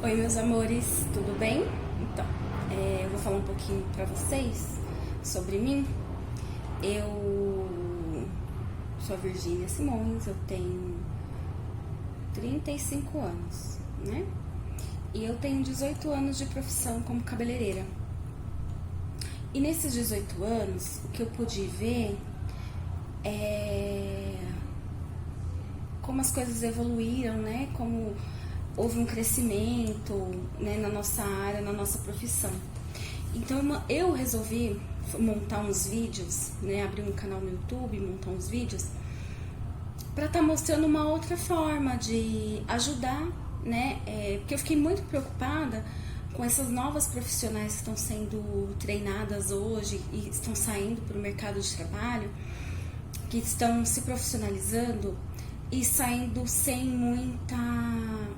Oi, meus amores, tudo bem? Então, eu vou falar um pouquinho pra vocês sobre mim. Eu sou a Virgínia Simões, eu tenho 35 anos, né? E eu tenho 18 anos de profissão como cabeleireira. E nesses 18 anos, o que eu pude ver é como as coisas evoluíram, né? Como houve um crescimento, né, na nossa área, na nossa profissão. Então eu resolvi montar uns vídeos, né, abrir um canal no YouTube, montar uns vídeos para estar mostrando uma outra forma de ajudar, né, porque eu fiquei muito preocupada com essas novas profissionais que estão sendo treinadas hoje e estão saindo para o mercado de trabalho, que estão se profissionalizando e saindo sem muita...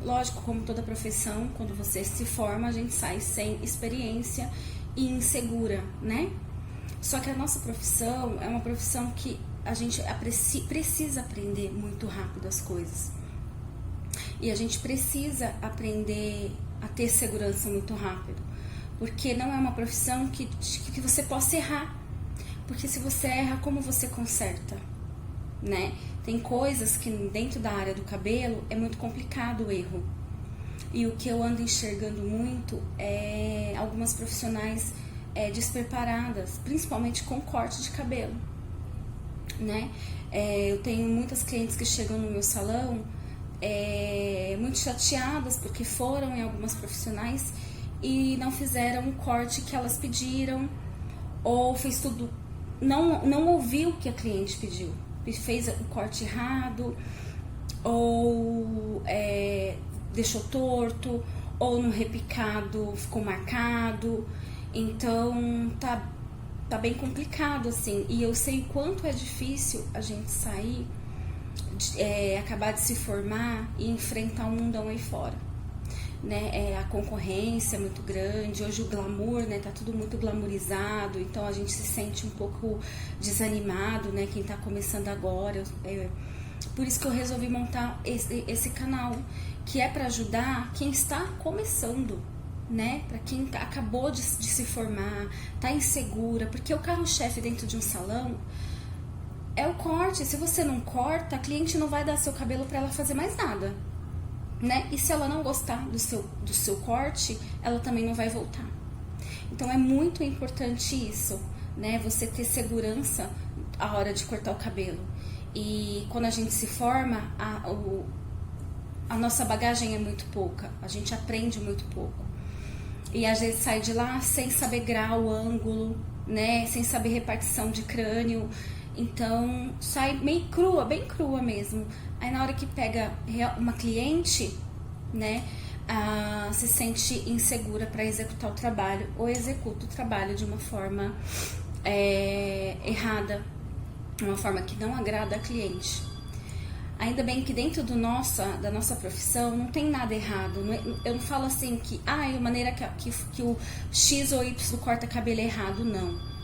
Lógico, como toda profissão, quando você se forma, a gente sai sem experiência e insegura, né? Só que a nossa profissão é uma profissão que a gente precisa aprender muito rápido as coisas. E a gente precisa aprender a ter segurança muito rápido. Porque não é uma profissão que você possa errar. Porque se você erra, como você conserta? Né? Tem coisas que dentro da área do cabelo é muito complicado o erro. E o que eu ando enxergando muito é algumas profissionais despreparadas, principalmente com corte de cabelo, né? Eu tenho muitas clientes que chegam no meu salão muito chateadas porque foram em algumas profissionais e não fizeram o corte que elas pediram, ou fez tudo, não ouviu o que a cliente pediu, fez o corte errado, ou deixou torto, ou no repicado ficou marcado. Então tá bem complicado assim, e eu sei o quanto é difícil a gente sair, acabar de se formar e enfrentar o mundão aí fora, né? A concorrência é muito grande, hoje o glamour, né, tá tudo muito glamourizado, então a gente se sente um pouco desanimado, né, quem tá começando agora. Por isso que eu resolvi montar esse canal, que é para ajudar quem está começando, né, para quem acabou de se formar, tá insegura, porque o carro-chefe dentro de um salão é o corte. Se você não corta, a cliente não vai dar seu cabelo para ela fazer mais nada, né? E se ela não gostar do seu corte, ela também não vai voltar. Então é muito importante isso, né? Você ter segurança a hora de cortar o cabelo. E quando a gente se forma, a nossa bagagem é muito pouca, a gente aprende muito pouco. E às vezes sai de lá sem saber grau, ângulo, né? Sem saber repartição de crânio. Então sai meio crua, bem crua mesmo. Aí na hora que pega uma cliente, né, se sente insegura para executar o trabalho, ou executa o trabalho de uma forma errada, uma forma que não agrada a cliente. Ainda bem que dentro da nossa profissão não tem nada errado. Eu não falo assim que a maneira que o X ou Y corta cabelo é errado, não.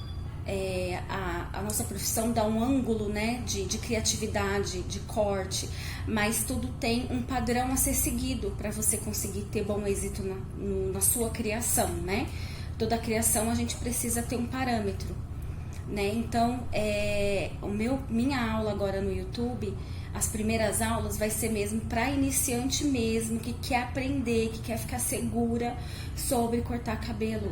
A nossa profissão dá um ângulo, né, de criatividade, de corte, mas tudo tem um padrão a ser seguido para você conseguir ter bom êxito na sua criação, né? Toda criação a gente precisa ter um parâmetro, né? Então, minha aula agora no YouTube, as primeiras aulas vai ser mesmo para iniciante mesmo, que quer aprender, que quer ficar segura sobre cortar cabelo,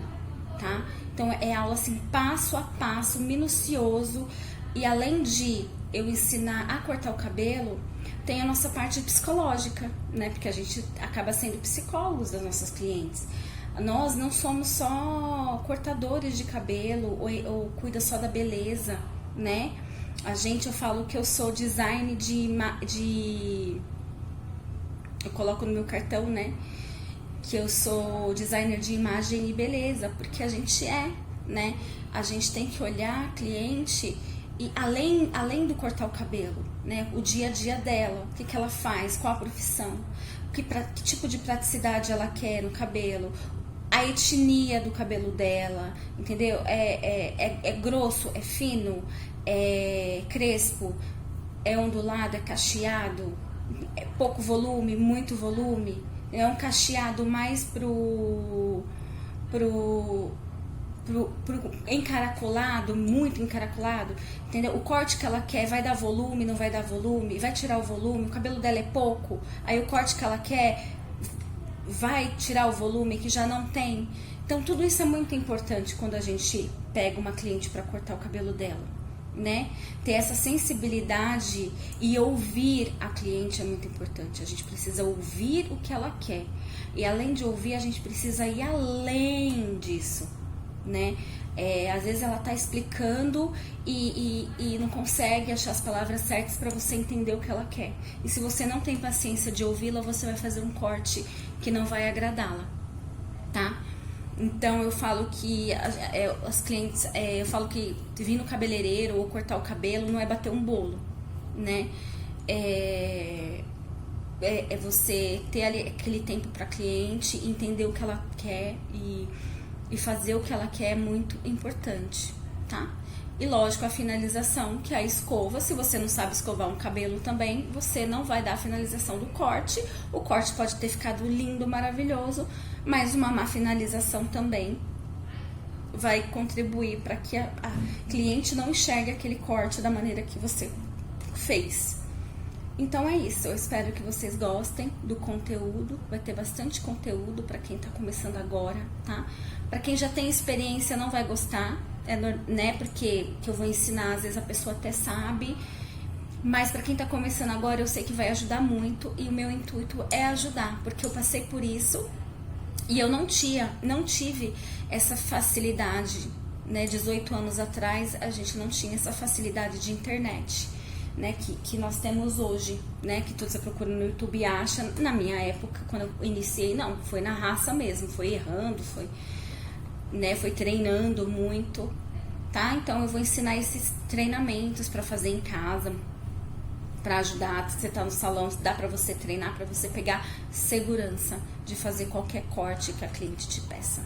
tá? Então é aula assim, passo a passo, minucioso. E além de eu ensinar a cortar o cabelo, tem a nossa parte psicológica, né? Porque a gente acaba sendo psicólogos das nossas clientes. Nós não somos só cortadores de cabelo ou cuida só da beleza, né? Eu falo que eu sou design eu coloco no meu cartão, né, que eu sou designer de imagem e beleza, porque a gente né? A gente tem que olhar a cliente e além do cortar o cabelo, né, o dia a dia dela, o que ela faz, qual a profissão, que tipo de praticidade ela quer no cabelo, a etnia do cabelo dela, entendeu? É grosso, é fino, é crespo, é ondulado, é cacheado, é pouco volume, muito volume, É um cacheado mais pro encaracolado, muito encaracolado, entendeu? O corte que ela quer vai dar volume, não vai dar volume, vai tirar o volume, o cabelo dela é pouco, aí o corte que ela quer vai tirar o volume que já não tem. Então tudo isso é muito importante quando a gente pega uma cliente para cortar o cabelo dela, né? Ter essa sensibilidade e ouvir a cliente é muito importante. A gente precisa ouvir o que ela quer. E além de ouvir, a gente precisa ir além disso, né? Às vezes ela tá explicando e não consegue achar as palavras certas para você entender o que ela quer. E se você não tem paciência de ouvi-la, você vai fazer um corte que não vai agradá-la, tá? Então eu falo que as clientes, eu falo que vir no cabeleireiro ou cortar o cabelo não é bater um bolo, né? É você ter ali aquele tempo para cliente, entender o que ela quer e fazer o que ela quer é muito importante, tá? E lógico, a finalização, que é a escova. Se você não sabe escovar um cabelo também, você não vai dar a finalização do corte. O corte pode ter ficado lindo, maravilhoso, mas uma má finalização também vai contribuir para que a cliente não enxergue aquele corte da maneira que você fez. Então é isso, eu espero que vocês gostem do conteúdo, vai ter bastante conteúdo para quem tá começando agora, tá? Para quem já tem experiência não vai gostar, né? Porque que eu vou ensinar, às vezes a pessoa até sabe, mas para quem tá começando agora eu sei que vai ajudar muito e o meu intuito é ajudar, porque eu passei por isso e eu não tive essa facilidade, né? 18 anos atrás a gente não tinha essa facilidade de internet, né, que nós temos hoje, né, que tudo você procura no YouTube e acha. Na minha época, quando eu iniciei, não, foi na raça mesmo, foi errando, foi treinando muito, tá? Então eu vou ensinar esses treinamentos para fazer em casa, para ajudar. Você tá no salão, dá para você treinar, para você pegar segurança de fazer qualquer corte que a cliente te peça,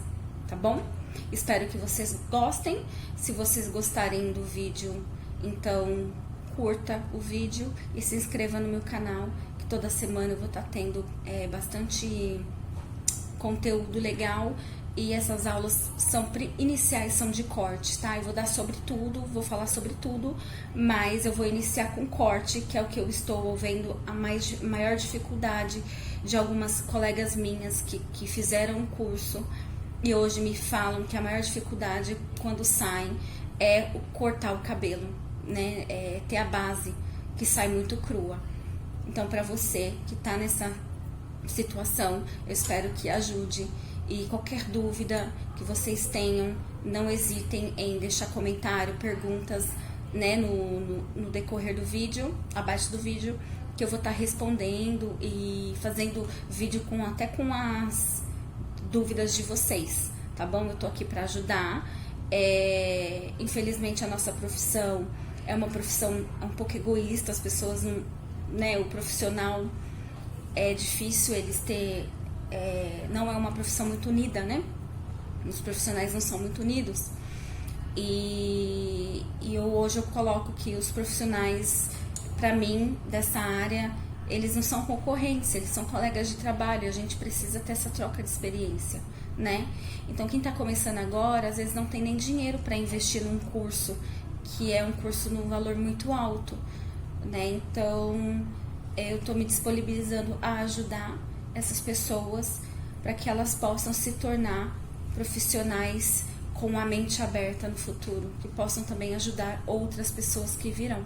tá bom? Espero que vocês gostem. Se vocês gostarem do vídeo, então curta o vídeo e se inscreva no meu canal, que toda semana eu vou estar tendo bastante conteúdo legal. E essas aulas iniciais são de corte, tá? Eu vou dar sobre tudo, vou falar sobre tudo, mas eu vou iniciar com corte, que é o que eu estou vendo a maior dificuldade de algumas colegas minhas que fizeram um curso e hoje me falam que a maior dificuldade quando saem é cortar o cabelo, né? Ter a base que sai muito crua. Então, para você que tá nessa situação, eu espero que ajude. E qualquer dúvida que vocês tenham, não hesitem em deixar comentário, perguntas, né, no decorrer do vídeo, abaixo do vídeo, que eu vou estar respondendo e fazendo vídeo até com as dúvidas de vocês, tá bom? Eu tô aqui para ajudar. Infelizmente a nossa profissão é uma profissão um pouco egoísta, as pessoas não, né, o profissional é difícil eles ter, não é uma profissão muito unida, né? Os profissionais não são muito unidos. E hoje eu coloco que os profissionais, para mim, dessa área, eles não são concorrentes, eles são colegas de trabalho. A gente precisa ter essa troca de experiência, né? Então, quem está começando agora, às vezes não tem nem dinheiro para investir num curso, que é um curso num valor muito alto, né? Então, eu estou me disponibilizando a ajudar essas pessoas para que elas possam se tornar profissionais com a mente aberta no futuro, que possam também ajudar outras pessoas que virão,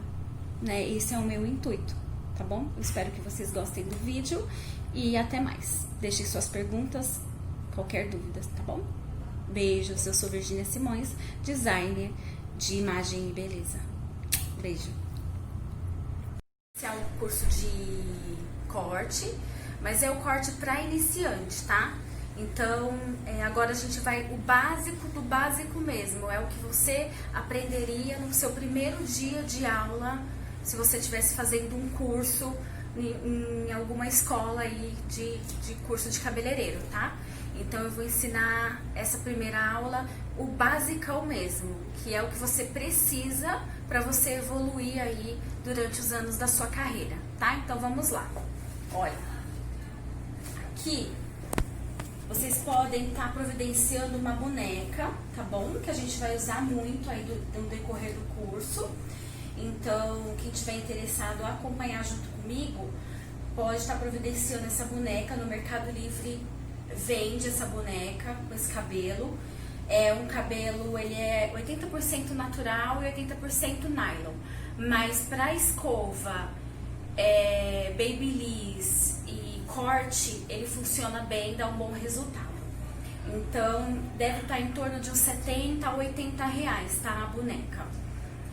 né? Esse é o meu intuito, tá bom? Eu espero que vocês gostem do vídeo e até mais. Deixem suas perguntas, qualquer dúvida, tá bom? Beijos, eu sou Virgínia Simões, designer de imagem e beleza. Beijo. Esse é um curso de corte, mas é o corte para iniciante, tá? Então, agora a gente vai o básico do básico mesmo, é o que você aprenderia no seu primeiro dia de aula, se você estivesse fazendo um curso em alguma escola aí de curso de cabeleireiro, tá? Então, eu vou ensinar essa primeira aula, o basicão mesmo, que é o que você precisa para você evoluir aí durante os anos da sua carreira, tá? Então, vamos lá. Olha. aqui, vocês podem estar providenciando uma boneca, tá bom? Que a gente vai usar muito aí no decorrer do curso. Então, quem tiver interessado a acompanhar junto comigo, pode estar providenciando essa boneca. No Mercado Livre vende essa boneca com esse cabelo. É um cabelo, ele é 80% natural e 80% nylon. Mas para escova, babyliss e corte, ele funciona bem, dá um bom resultado. Então, deve estar em torno de uns 70 a 80 reais, tá? A boneca.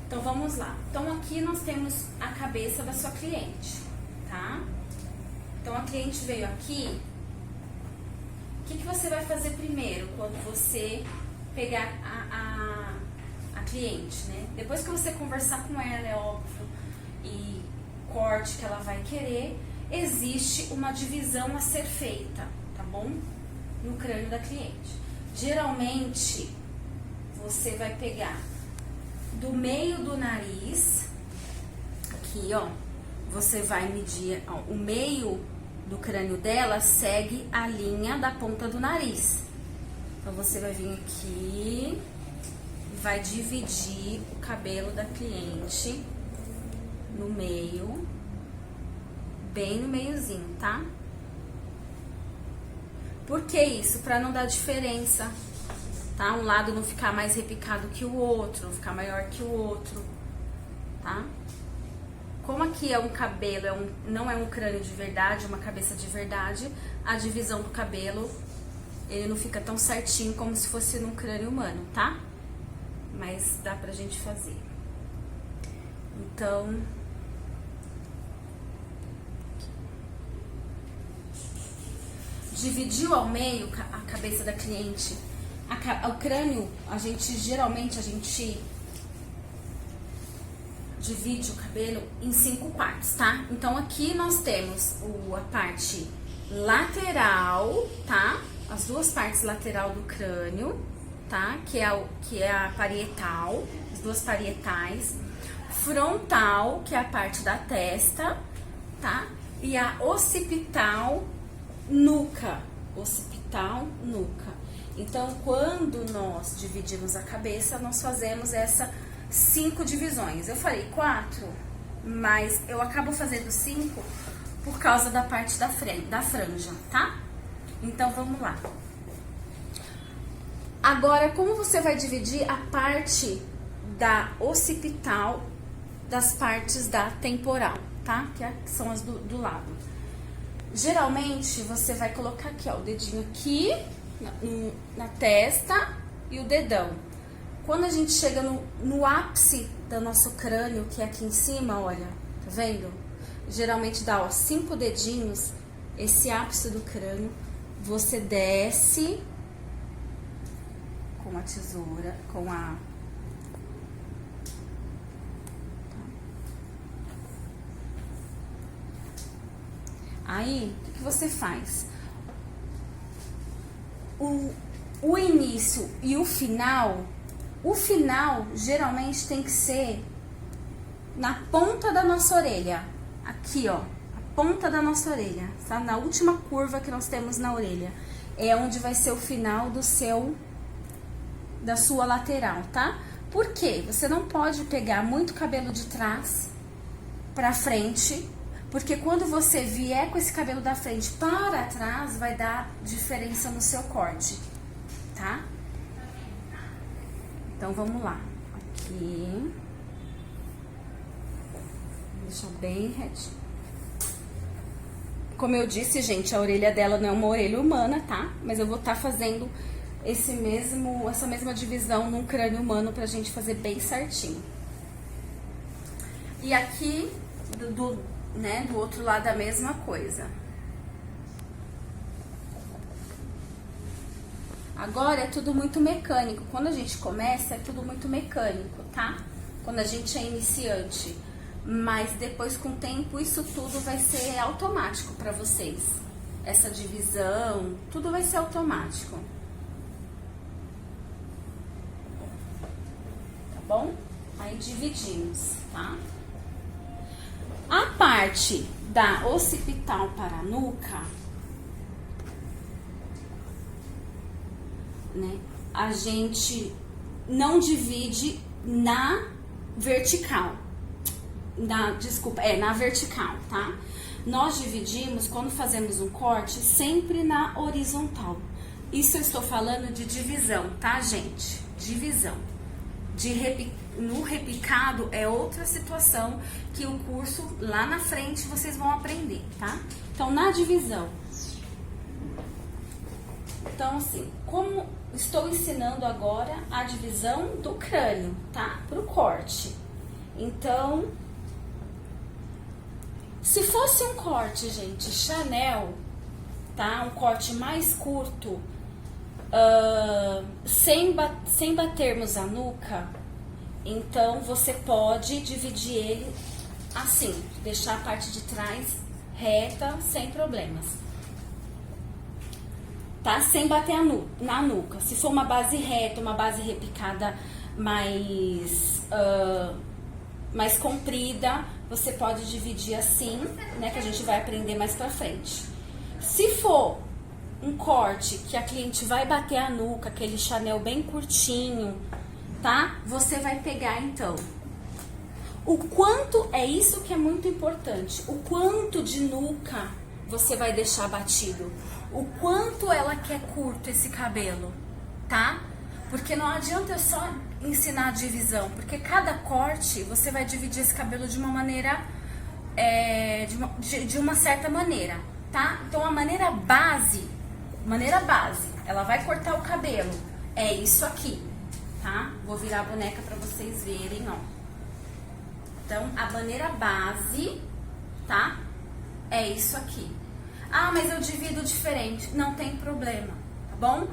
Então, vamos lá. Então, aqui nós temos a cabeça da sua cliente, tá? Então, a cliente veio aqui. O que você vai fazer primeiro quando você pegar a cliente, né? Depois que você conversar com ela, é óbvio, e corte que ela vai querer, existe uma divisão a ser feita, tá bom? No crânio da cliente. Geralmente, você vai pegar do meio do nariz, aqui, ó, você vai medir, ó, o meio do crânio dela segue a linha da ponta do nariz. Então, você vai vir aqui, vai dividir o cabelo da cliente no meio, bem no meiozinho, tá? Por que isso? Pra não dar diferença, tá? Um lado não ficar mais repicado que o outro, não ficar maior que o outro, tá? Como aqui é um cabelo, não é um crânio de verdade, é uma cabeça de verdade, a divisão do cabelo, ele não fica tão certinho como se fosse num crânio humano, tá? Mas dá pra gente fazer. Então, dividiu ao meio a cabeça da cliente. O crânio, geralmente a gente divide o cabelo em 5 partes, tá? Então, aqui nós temos a parte lateral, tá? As duas partes lateral do crânio, tá? Que é a parietal, as duas parietais. Frontal, que é a parte da testa, tá? E a occipital, nuca. Occipital, nuca. Então, quando nós dividimos a cabeça, nós fazemos essas 5 divisões. Eu falei 4, mas eu acabo fazendo 5 por causa da parte da franja, tá? Então, vamos lá. Agora, como você vai dividir a parte da occipital das partes da temporal, tá? Que são as do lado. Geralmente, você vai colocar aqui, ó, o dedinho aqui na testa e o dedão. Quando a gente chega no ápice do nosso crânio, que é aqui em cima, olha, tá vendo? Geralmente dá, ó, 5 dedinhos, esse ápice do crânio, você desce com a tesoura, Aí, o que você faz? O início e o final geralmente tem que ser na ponta da nossa orelha. Aqui, ó, a ponta da nossa orelha, tá? Na última curva que nós temos na orelha. É onde vai ser o final da sua lateral, tá? Por quê? Você não pode pegar muito cabelo de trás pra frente, porque quando você vier com esse cabelo da frente para trás, vai dar diferença no seu corte, tá? Então, vamos lá. Aqui. Deixa bem retinho. Como eu disse, gente, a orelha dela não é uma orelha humana, tá? Mas eu vou estar fazendo essa mesma divisão num crânio humano pra gente fazer bem certinho. E aqui, do outro lado, a mesma coisa. Agora é tudo muito mecânico. Quando a gente começa, é tudo muito mecânico, tá? Quando a gente é iniciante. Mas depois, com o tempo, isso tudo vai ser automático pra vocês. Essa divisão, tudo vai ser automático. Tá bom? Aí dividimos, tá? A parte da occipital para a nuca, né? A gente não divide na vertical. Na vertical, tá? Nós dividimos, quando fazemos um corte, sempre na horizontal. Isso eu estou falando de divisão, tá, gente? Divisão. No repicado é outra situação que o curso lá na frente vocês vão aprender, tá? Então, na divisão. Então, assim, como estou ensinando agora a divisão do crânio, tá? Pro corte. Então, se fosse um corte, gente, Chanel, tá? Um corte mais curto, sem batermos a nuca, então você pode dividir ele assim, deixar a parte de trás reta, sem problemas. Tá? Sem bater na nuca. Se for uma base reta, uma base repicada mais comprida, você pode dividir assim, né? Que a gente vai aprender mais pra frente. Se for um corte que a cliente vai bater a nuca, aquele Chanel bem curtinho, tá? Você vai pegar, então, o quanto, é isso que é muito importante, o quanto de nuca você vai deixar batido, o quanto ela quer curto esse cabelo, tá? Porque não adianta eu só ensinar a divisão, porque cada corte você vai dividir esse cabelo de uma maneira, de uma certa maneira, tá? Então a maneira base, ela vai cortar o cabelo, é isso aqui, tá? Vou virar a boneca pra vocês verem, ó. Então a maneira base, tá? É isso aqui. Ah, mas eu divido diferente, não tem problema, tá bom?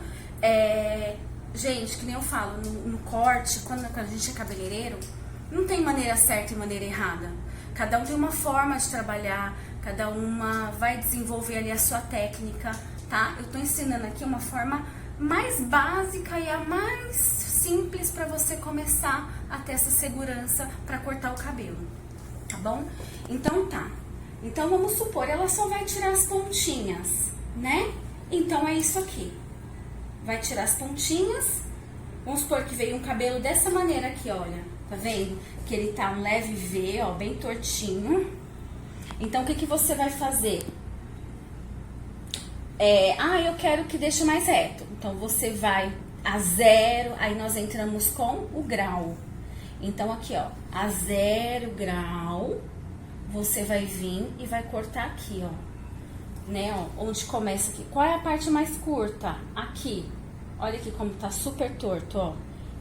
Gente, que nem eu falo, no corte, quando a gente é cabeleireiro, não tem maneira certa e maneira errada. Cada um tem uma forma de trabalhar, cada uma vai desenvolver ali a sua técnica, tá? Eu tô ensinando aqui uma forma mais básica e a mais simples para você começar a ter essa segurança para cortar o cabelo, tá bom? Então tá. Então vamos supor, ela só vai tirar as pontinhas, né? Então é isso aqui. Vai tirar as pontinhas. Vamos supor que veio um cabelo dessa maneira aqui, olha. Tá vendo? Que ele tá um leve V, ó, bem tortinho. Então, o que que você vai fazer? Eu quero que deixe mais reto. Então, você vai a 0, aí nós entramos com o grau. Então, aqui, ó, a 0 grau, você vai vir e vai cortar aqui, ó. Né, ó, onde começa aqui. Qual é a parte mais curta? Aqui. Olha aqui como tá super torto, ó.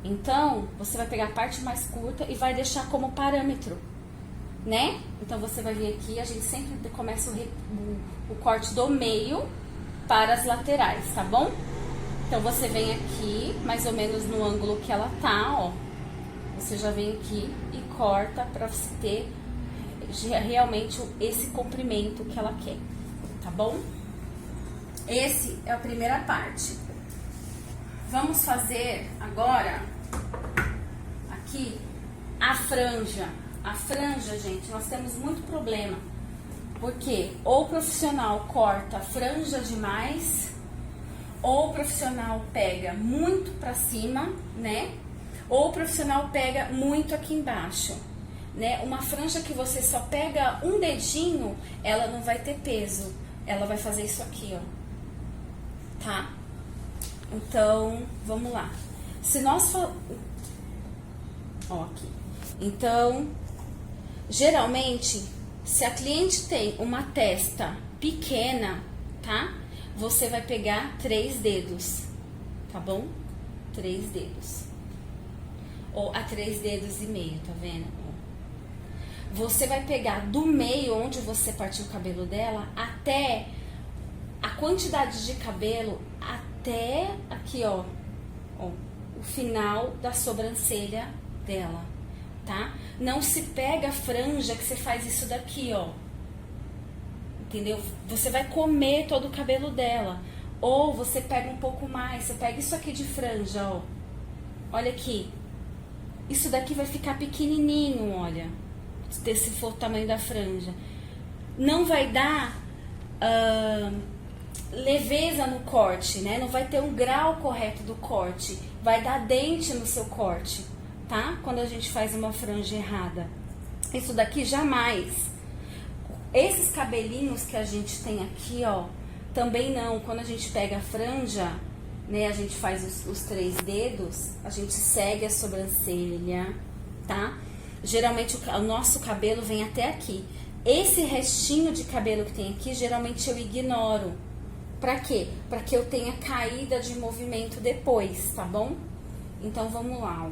Então, você vai pegar a parte mais curta e vai deixar como parâmetro, né? Então, você vai vir aqui, a gente sempre começa o corte do meio para as laterais, tá bom? Então, você vem aqui, mais ou menos no ângulo que ela tá, ó. Você já vem aqui e corta pra você ter realmente esse comprimento que ela quer, tá bom? Esse é a primeira parte. Vamos fazer agora aqui a franja. A franja, gente, nós temos muito problema, porque ou o profissional corta a franja demais, ou o profissional pega muito pra cima, né? Ou o profissional pega muito aqui embaixo, né? Uma franja que você só pega um dedinho, ela não vai ter peso. Ela vai fazer isso aqui, ó. Tá? Então, vamos lá. Se nós ó, aqui. Então, geralmente, se a cliente tem uma testa pequena, tá? Você vai pegar 3 dedos, tá bom? 3 dedos. Ou a 3 dedos e meio, tá vendo? Você vai pegar do meio, onde você partiu o cabelo dela, até a quantidade de cabelo, até aqui, ó, o final da sobrancelha dela, tá? Não se pega a franja que você faz isso daqui, ó. Entendeu? Você vai comer todo o cabelo dela. Ou você pega um pouco mais, você pega isso aqui de franja, ó. Olha aqui. Isso daqui vai ficar pequenininho, olha. Se for o tamanho da franja. Não vai dar leveza no corte, né? Não vai ter um grau correto do corte. Vai dar dente no seu corte, tá? Quando a gente faz uma franja errada. Isso daqui jamais. Esses cabelinhos que a gente tem aqui, ó, também não. Quando a gente pega a franja, né? A gente faz os 3 dedos, a gente segue a sobrancelha, tá? Geralmente o nosso cabelo vem até aqui. Esse restinho de cabelo que tem aqui, geralmente eu ignoro. Pra quê? Pra que eu tenha caída de movimento depois, tá bom? Então, vamos lá, ó.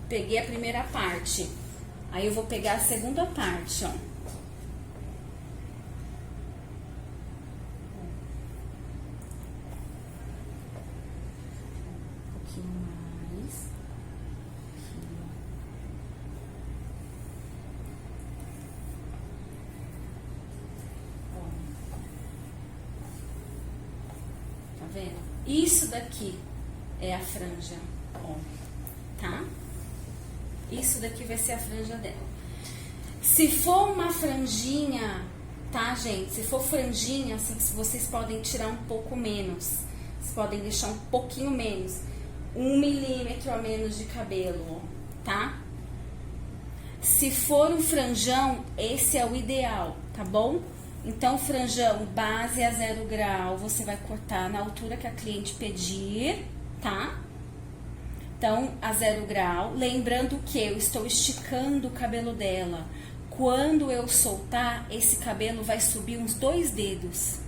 Peguei a primeira parte. Aí, eu vou pegar a segunda parte, ó. Um pouquinho mais. Aqui, ó. Tá vendo? Isso daqui é a franja, ó, tá? Isso daqui vai ser a franja dela. Se for uma franjinha, tá, gente? Se for franjinha, assim, vocês podem tirar um pouco menos. Vocês podem deixar um pouquinho menos. 1 milímetro a menos de cabelo, ó, tá? Se for um franjão, esse é o ideal, tá bom? Então, franjão base a 0 grau, você vai cortar na altura que a cliente pedir, tá? Então, a 0 grau. Lembrando que eu estou esticando o cabelo dela. Quando eu soltar, esse cabelo vai subir uns 2 dedos,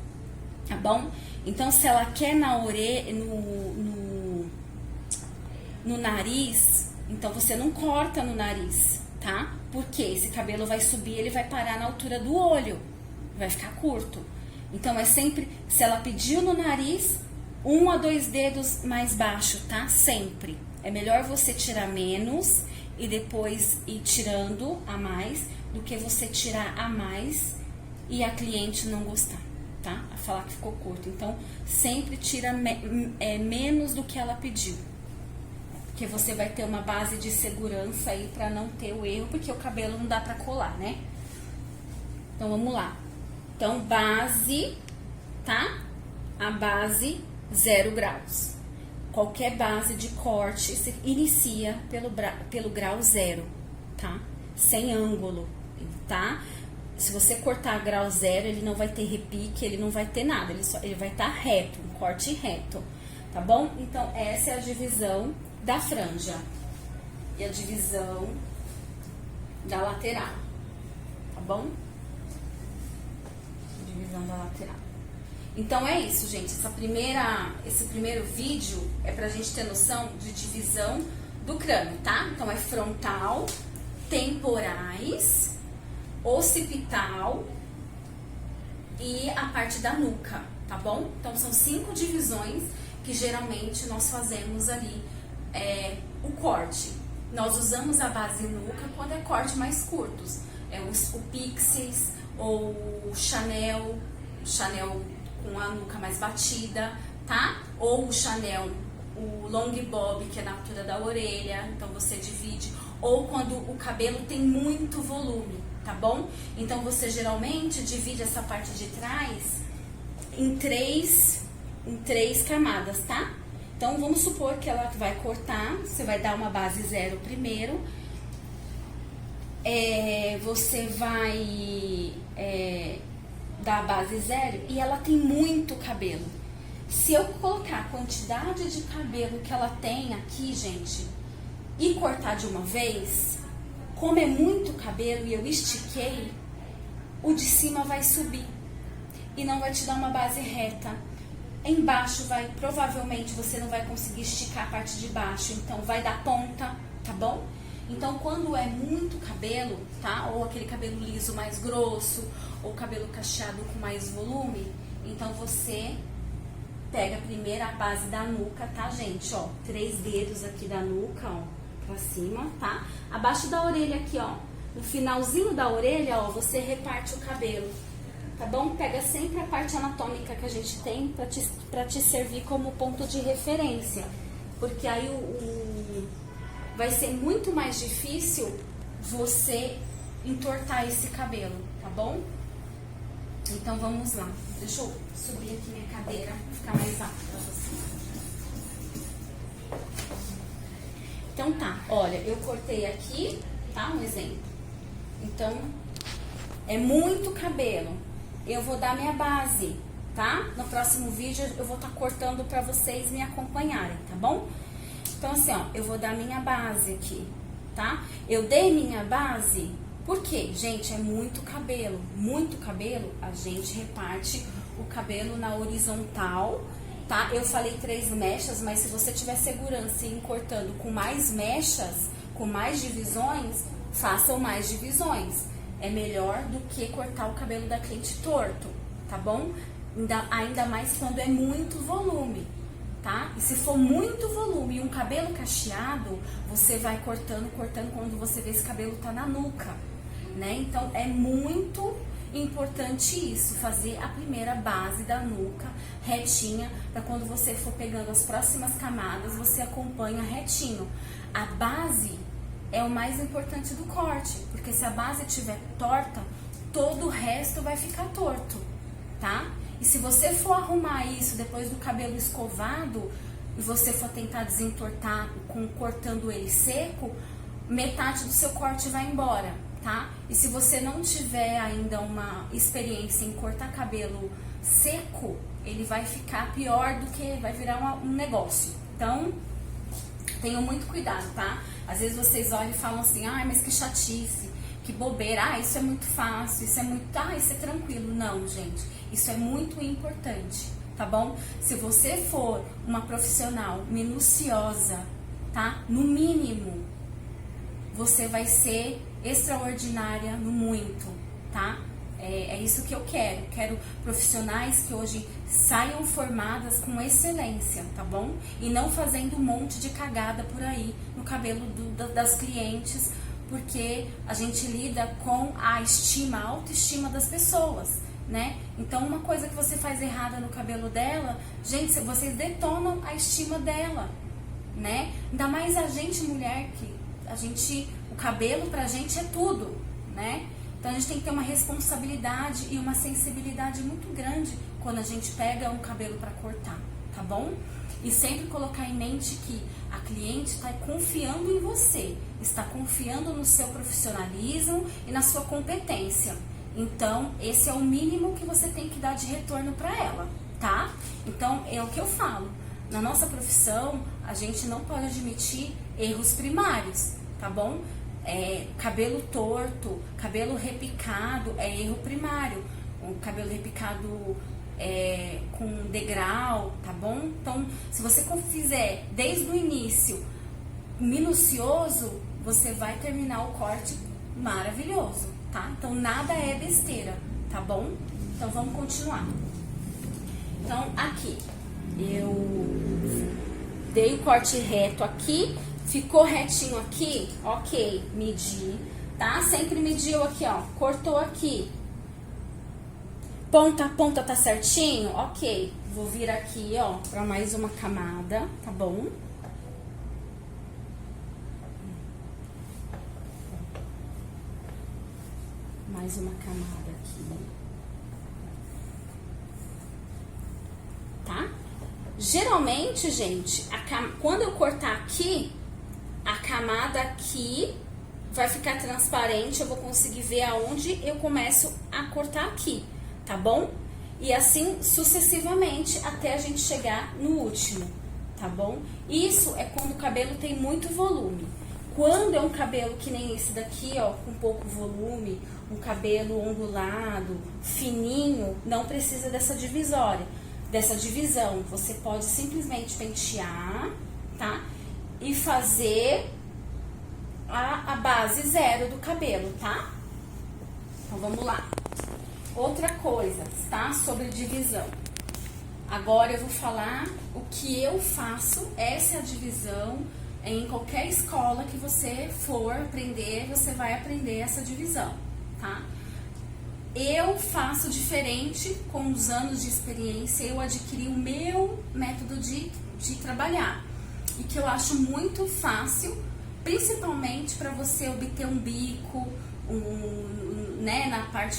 tá bom? Então, se ela quer na orelha, no nariz, então você não corta no nariz, tá? Porque esse cabelo vai subir, ele vai parar na altura do olho. Vai ficar curto. Então, é sempre, se ela pediu no nariz, 1 a 2 dedos mais baixo, tá? Sempre. É melhor você tirar menos e depois ir tirando a mais do que você tirar a mais e a cliente não gostar, tá? A falar que ficou curto. Então, sempre tira menos do que ela pediu. Porque você vai ter uma base de segurança aí pra não ter o erro, porque o cabelo não dá pra colar, né? Então, vamos lá. Então, base, tá? A base 0 graus. Qualquer base de corte se inicia pelo grau 0, tá? Sem ângulo, tá? Se você cortar grau 0, ele não vai ter repique, ele não vai ter nada, ele vai estar reto, um corte reto, tá bom? Então, essa é a divisão da franja e a divisão da lateral, tá bom? Divisão da lateral. Então é isso, gente. Esse primeiro vídeo é pra gente ter noção de divisão do crânio, tá? Então é frontal, temporais, occipital e a parte da nuca, tá bom? Então são 5 divisões que geralmente nós fazemos ali o corte. Nós usamos a base nuca quando é corte mais curtos. O Pixies ou o Chanel com a nuca mais batida, tá? Ou o Chanel, o long bob, que é na altura da orelha, então você divide. Ou quando o cabelo tem muito volume, tá bom? Então você geralmente divide essa parte de trás em três camadas, tá? Então vamos supor que ela vai cortar, você vai dar uma base 0 primeiro, você vai da base 0 e ela tem muito cabelo. Se eu colocar a quantidade de cabelo que ela tem aqui, gente, e cortar de uma vez, como é muito cabelo e eu estiquei, o de cima vai subir e não vai te dar uma base reta. Embaixo provavelmente você não vai conseguir esticar a parte de baixo, então vai dar ponta, tá bom? Então, quando é muito cabelo, tá? Ou aquele cabelo liso mais grosso, ou cabelo cacheado com mais volume, então você pega primeiro a base da nuca, tá, gente? Ó, 3 dedos aqui da nuca, ó, pra cima, tá? Abaixo da orelha aqui, ó, no finalzinho da orelha, ó, você reparte o cabelo, tá bom? Pega sempre a parte anatômica que a gente tem pra te servir como ponto de referência, porque aí vai ser muito mais difícil você entortar esse cabelo, tá bom? Então vamos lá. Deixa eu subir aqui minha cadeira para ficar mais alto para você. Então tá, olha, eu cortei aqui, tá? Um exemplo. Então, é muito cabelo. Eu vou dar minha base, tá? No próximo vídeo eu vou estar cortando para vocês me acompanharem, tá bom? Então assim, ó, eu vou dar minha base aqui, tá? Eu dei minha base, por quê? Gente, é muito cabelo, a gente reparte o cabelo na horizontal, tá? Eu falei 3 mechas, mas se você tiver segurança em ir cortando com mais mechas, com mais divisões, façam mais divisões. É melhor do que cortar o cabelo da cliente torto, tá bom? Ainda mais quando é muito volume, tá? E se for muito volume e um cabelo cacheado, você vai cortando, quando você vê esse cabelo tá na nuca, né? Então, é muito importante isso, fazer a primeira base da nuca retinha, para quando você for pegando as próximas camadas, você acompanha retinho. A base é o mais importante do corte, porque se a base estiver torta, todo o resto vai ficar torto, tá? E se você for arrumar isso depois do cabelo escovado e você for tentar desentortar cortando ele seco, metade do seu corte vai embora, tá? E se você não tiver ainda uma experiência em cortar cabelo seco, ele vai ficar pior do que vai virar um negócio. Então, tenham muito cuidado, tá? Às vezes vocês olham e falam assim, ai, mas que chatice, que bobeira, isso é muito fácil, isso é tranquilo. Não, gente, isso é muito importante, tá bom? Se você for uma profissional minuciosa, tá? No mínimo, você vai ser extraordinária no muito, tá? É isso que eu quero. Quero profissionais que hoje saiam formadas com excelência, tá bom? E não fazendo um monte de cagada por aí no cabelo das clientes, porque a gente lida com a autoestima das pessoas, né? Então, uma coisa que você faz errada no cabelo dela, gente, vocês detonam a estima dela, né? Ainda mais a gente, mulher, o cabelo pra gente é tudo, né? Então, a gente tem que ter uma responsabilidade e uma sensibilidade muito grande quando a gente pega um cabelo para cortar, tá bom? E sempre colocar em mente que a cliente está confiando em você, está confiando no seu profissionalismo e na sua competência. Então, esse é o mínimo que você tem que dar de retorno para ela, tá? Então, é o que eu falo. Na nossa profissão, a gente não pode admitir erros primários, tá bom? Cabelo torto, cabelo repicado é erro primário. O cabelo repicado com degrau, tá bom? Então, se você fizer desde o início minucioso, você vai terminar o corte maravilhoso, tá? Então, nada é besteira, tá bom? Então, vamos continuar. Então, aqui, eu dei o corte reto aqui. Ficou retinho aqui, ok, medi, tá? Sempre mediu aqui, ó, cortou aqui. Ponta a ponta tá certinho? Ok, vou vir aqui, ó, pra mais uma camada, tá bom? Mais uma camada aqui. Tá? Geralmente, gente, quando eu cortar aqui, a camada aqui vai ficar transparente, eu vou conseguir ver aonde eu começo a cortar aqui, tá bom? E assim sucessivamente até a gente chegar no último, tá bom? Isso é quando o cabelo tem muito volume. Quando é um cabelo que nem esse daqui, ó, com pouco volume, um cabelo ondulado, fininho, não precisa dessa divisão. Você pode simplesmente pentear, tá? E fazer a base zero do cabelo, tá? Então, vamos lá. Outra coisa, tá? Sobre divisão. Agora eu vou falar o que eu faço. Essa é a divisão. Em qualquer escola que você for aprender, você vai aprender essa divisão, tá? Eu faço diferente com os anos de experiência. Eu adquiri o meu método de trabalhar. E que eu acho muito fácil, principalmente para você obter um bico, né, na parte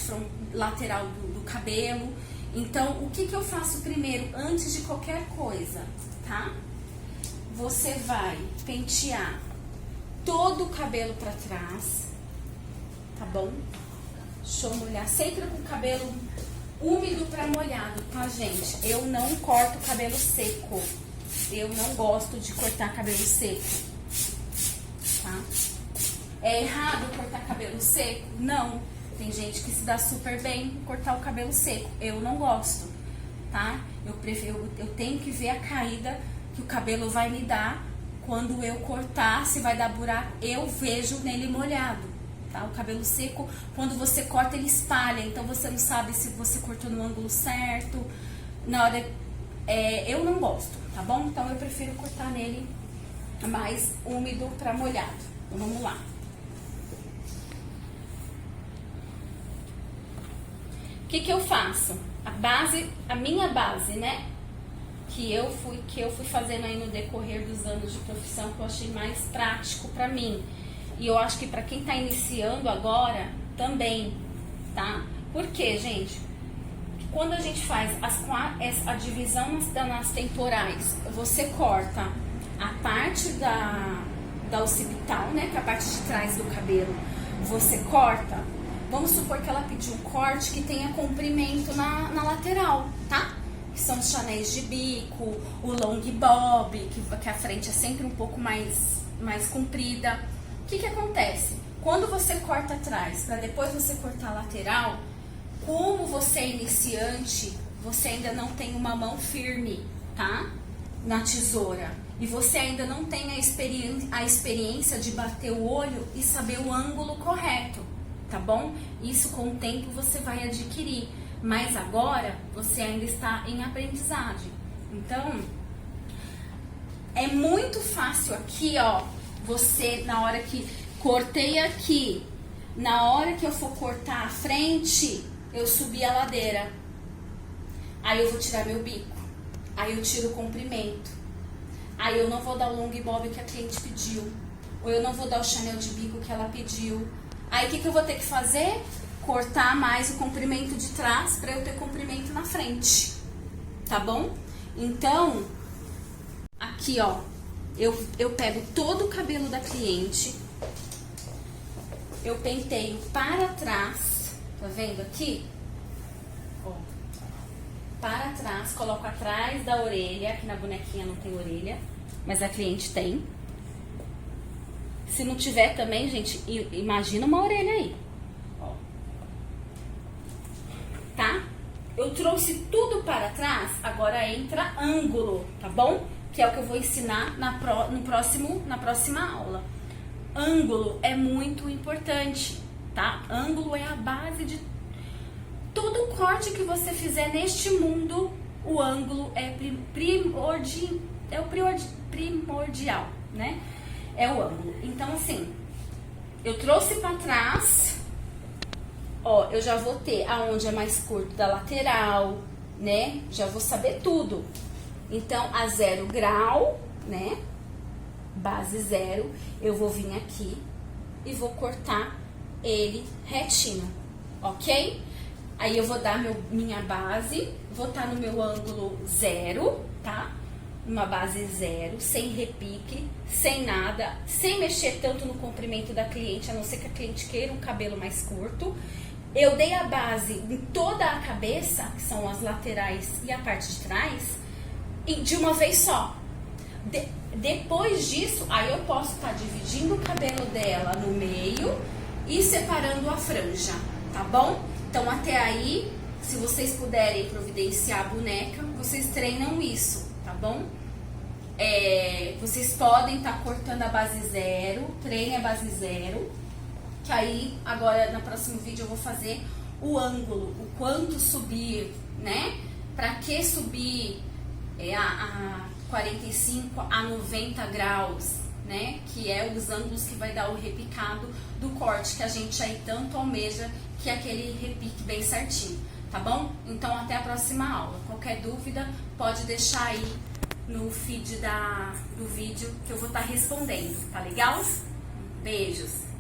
lateral do do cabelo. Então, o que eu faço primeiro, antes de qualquer coisa, tá? Você vai pentear todo o cabelo pra trás, tá bom? Deixa eu molhar, sempre com o cabelo úmido pra molhado, tá, gente? Eu não corto cabelo seco. Eu não gosto de cortar cabelo seco, tá? É errado cortar cabelo seco? Não. Tem gente que se dá super bem cortar o cabelo seco. Eu não gosto, tá? Eu tenho que ver a caída que o cabelo vai me dar. Quando eu cortar, se vai dar buraco, eu vejo nele molhado, tá? O cabelo seco, quando você corta, ele espalha. Então, você não sabe se você cortou no ângulo certo. Na hora... eu não gosto, tá bom? Então, eu prefiro cortar nele mais úmido pra molhado. Então, vamos lá. O que eu faço? A minha base, né? Que eu fui fazendo aí no decorrer dos anos de profissão, que eu achei mais prático pra mim. E eu acho que pra quem tá iniciando agora, também, tá? Por quê, gente? Quando a gente faz a divisão nas temporais, você corta a parte da occipital, né? Que é a parte de trás do cabelo. Você corta. Vamos supor que ela pediu um corte que tenha comprimento na lateral, tá? Que são os chanéis de bico, o long bob, que a frente é sempre um pouco mais comprida. O que acontece? Quando você corta atrás, para depois você cortar a lateral, como você é iniciante, você ainda não tem uma mão firme, tá? Na tesoura. E você ainda não tem a experiência de bater o olho e saber o ângulo correto, tá bom? Isso com o tempo você vai adquirir. Mas agora você ainda está em aprendizagem. Então, é muito fácil aqui, ó. Você, na hora que cortei aqui, na hora que eu for cortar a frente, eu subi a ladeira. Aí eu vou tirar meu bico. Aí eu tiro o comprimento. Aí eu não vou dar o long bob que a cliente pediu. Ou eu não vou dar o chanel de bico que ela pediu. Aí o que eu vou ter que fazer? Cortar mais o comprimento de trás para eu ter comprimento na frente, tá bom? Então, aqui ó, eu pego todo o cabelo da cliente, eu penteio para trás, tá vendo aqui? Ó, para trás, coloco atrás da orelha, aqui na bonequinha não tem orelha, mas a cliente tem. Se não tiver também, gente, imagina uma orelha aí. Tá? Eu trouxe tudo para trás, agora entra ângulo, tá bom? Que é o que eu vou ensinar na próxima aula. Ângulo é muito importante, tá? Ângulo é a base de todo corte que você fizer neste mundo. O ângulo é primordial, né? É o ângulo. Então, assim, eu trouxe para trás... Ó, eu já vou ter aonde é mais curto da lateral, né? Já vou saber tudo. Então, a 0 grau, né? Base 0, eu vou vir aqui e vou cortar ele retinho, ok? Aí eu vou dar minha base, vou estar no meu ângulo 0, tá? Uma base 0, sem repique, sem nada, sem mexer tanto no comprimento da cliente, a não ser que a cliente queira um cabelo mais curto. Eu dei a base em toda a cabeça, que são as laterais e a parte de trás, de uma vez só. Depois disso, aí eu posso estar dividindo o cabelo dela no meio e separando a franja, tá bom? Então, até aí, se vocês puderem providenciar a boneca, vocês treinam isso, tá bom? Vocês podem estar cortando a base 0, treinem a base 0. Que aí, agora, no próximo vídeo, eu vou fazer o ângulo, o quanto subir, né? Pra que subir a 45 a 90 graus, né? Que é os ângulos que vai dar o repicado do corte, que a gente aí tanto almeja, que é aquele repique bem certinho, tá bom? Então, até a próxima aula. Qualquer dúvida, pode deixar aí no feed do vídeo, que eu vou estar respondendo, tá legal? Beijos!